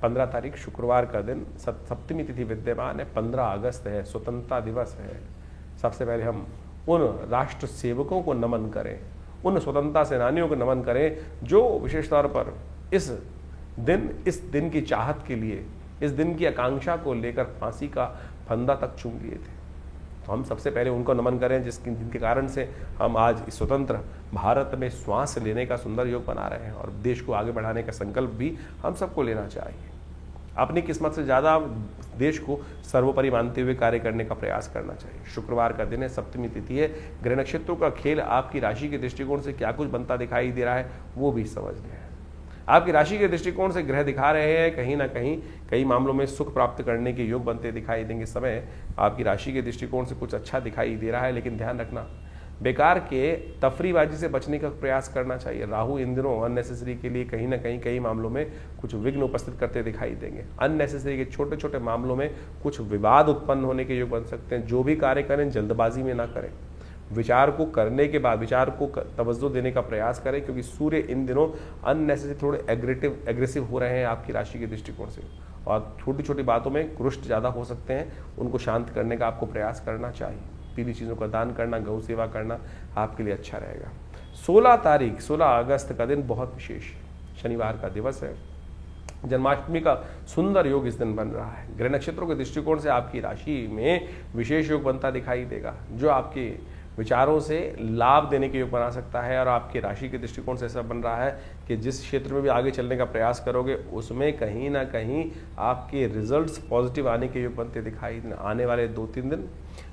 15 तारीख शुक्रवार का दिन, सप्तमी तिथि विद्यमान है, 15 अगस्त है, स्वतंत्रता दिवस है। सबसे पहले हम उन राष्ट्र सेवकों को नमन करें, उन स्वतंत्रता सेनानियों को नमन करें जो विशेष तौर पर इस दिन की चाहत के लिए, इस दिन की आकांक्षा को लेकर फांसी का फंदा तक चूम लिए थे। तो हम सबसे पहले उनको नमन करें जिनके कारण से हम आज इस स्वतंत्र भारत में श्वास लेने का सुंदर योग बना रहे हैं, और देश को आगे बढ़ाने का संकल्प भी हम सबको लेना चाहिए। अपनी किस्मत से ज़्यादा देश को सर्वोपरि मानते हुए कार्य करने का प्रयास करना चाहिए। शुक्रवार का दिन है, सप्तमी तिथि है, ग्रह नक्षत्रों का खेल आपकी राशि के दृष्टिकोण से क्या कुछ बनता दिखाई दे रहा है वो भी समझ लें। आपकी राशि के दृष्टिकोण से ग्रह दिखा रहे हैं कहीं ना कहीं कई मामलों में सुख प्राप्त करने के योग बनते दिखाई देंगे। समय आपकी राशि के दृष्टिकोण से कुछ अच्छा दिखाई दे रहा है, लेकिन ध्यान रखना बेकार के तफरीबाजी से बचने का प्रयास करना चाहिए। राहु इन दिनों अननेसेसरी के लिए कहीं ना कहीं कई मामलों में कुछ विघ्न उपस्थित करते दिखाई देंगे। अननेसेसरी के छोटे छोटे मामलों में कुछ विवाद उत्पन्न होने के योग बन सकते हैं। जो भी कार्य करें जल्दबाजी में ना करें, विचार को करने के बाद विचार को तवज्जो देने का प्रयास करें, क्योंकि सूर्य इन दिनों अननेसेसरी थोड़े एग्रेसिव हो रहे हैं आपकी राशि के दृष्टिकोण से, और छोटी छोटी बातों में रुष्ट ज़्यादा हो सकते हैं। उनको शांत करने का आपको प्रयास करना चाहिए। पीली चीज़ों का दान करना, गौ सेवा करना आपके लिए अच्छा रहेगा। 16 अगस्त का दिन बहुत विशेष है, शनिवार का दिवस है, जन्माष्टमी का सुंदर योग इस दिन बन रहा है। ग्रह नक्षत्रों के दृष्टिकोण से आपकी राशि में विशेष योग बनता दिखाई देगा, जो आपके विचारों से लाभ देने के योग बना सकता है। और आपकी राशि के दृष्टिकोण से ऐसा बन रहा है कि जिस क्षेत्र में भी आगे चलने का प्रयास करोगे उसमें कहीं ना कहीं आपके रिजल्ट्स पॉजिटिव आने के योग बनते दिखाई। आने वाले 2-3 दिन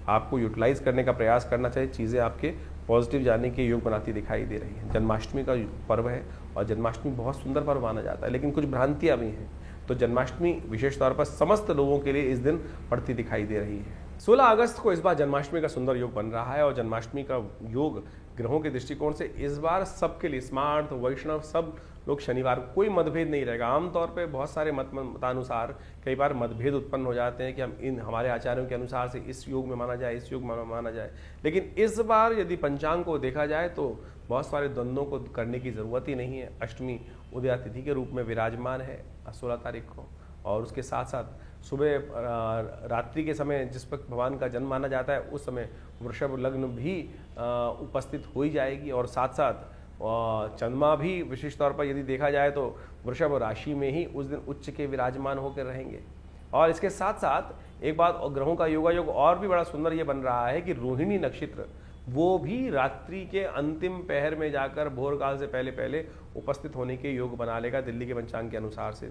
आपको यूटिलाइज करने का प्रयास करना चाहिए, चीज़ें आपके पॉजिटिव जाने के योग बनाती दिखाई दे रही हैं। जन्माष्टमी का पर्व है और जन्माष्टमी बहुत सुंदर पर्व माना जाता है, लेकिन कुछ भ्रांतियाँ भी हैं। तो जन्माष्टमी विशेष तौर पर समस्त लोगों के लिए इस दिन पड़ती दिखाई दे रही है। 16 अगस्त को इस बार जन्माष्टमी का सुंदर योग बन रहा है, और जन्माष्टमी का योग ग्रहों के दृष्टिकोण से इस बार सबके लिए स्मार्ट वैष्णव सब लोग शनिवार को कोई मतभेद नहीं रहेगा। आमतौर पे बहुत सारे मतानुसार कई बार मतभेद उत्पन्न हो जाते हैं कि हम हमारे आचार्यों के अनुसार से इस योग में माना जाए, इस योग में माना जाए, लेकिन इस बार यदि पंचांग को देखा जाए तो बहुत सारे द्वंद्वों को करने की ज़रूरत ही नहीं है। अष्टमी उदया तिथि के रूप में विराजमान है 16 तारीख को, और उसके साथ साथ सुबह रात्रि के समय जिस वक्त भगवान का जन्म माना जाता है उस समय वृषभ लग्न भी उपस्थित हो ही जाएगी, और साथ साथ चंद्रमा भी विशेष तौर पर यदि देखा जाए तो वृषभ राशि में ही उस दिन उच्च के विराजमान होकर रहेंगे। और इसके साथ साथ एक बात ग्रहों का योगायोग और भी बड़ा सुंदर ये बन रहा है कि रोहिणी नक्षत्र वो भी रात्रि के अंतिम पहर में जाकर भोर काल से पहले पहले उपस्थित होने के योग बना लेगा, दिल्ली के पंचांग के अनुसार से।